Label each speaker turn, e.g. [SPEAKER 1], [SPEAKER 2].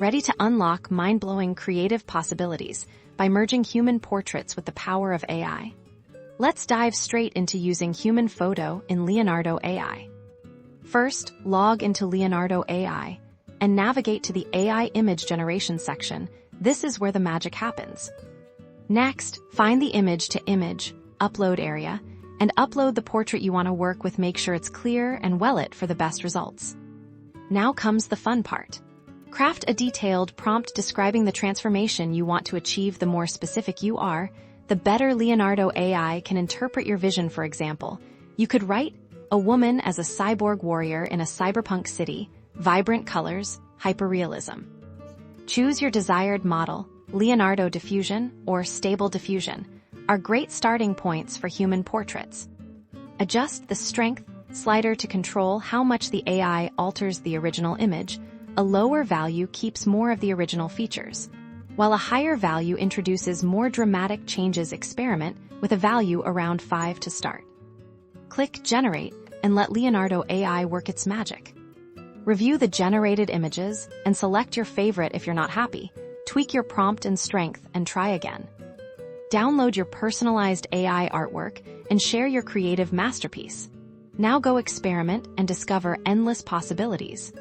[SPEAKER 1] ready to unlock mind-blowing creative possibilities by merging human portraits with the power of AI. Let's dive straight into using human photo in Leonardo AI. First, log into Leonardo AI and navigate to the AI image generation section. This is where the magic happens. Next, find the image to image, upload area, and upload the portrait you want to work with. Make sure it's clear and well-lit for the best results. Now comes the fun part. Craft a detailed prompt describing the transformation you want to achieve. The more specific you are, the better Leonardo AI can interpret your vision. For example, you could write, a woman as a cyborg warrior in a cyberpunk city, vibrant colors, hyperrealism. Choose your desired model. Leonardo diffusion or stable diffusion are great starting points for human portraits. Adjust the strength slider to control how much the AI alters the original image. A lower value keeps more of the original features, while a higher value introduces more dramatic changes. Experiment with a value around 5 to start. Click Generate and let Leonardo AI work its magic. Review the generated images and select your favorite. If you're not happy, tweak your prompt and strength and try again. Download your personalized AI artwork and share your creative masterpiece. Now go experiment and discover endless possibilities.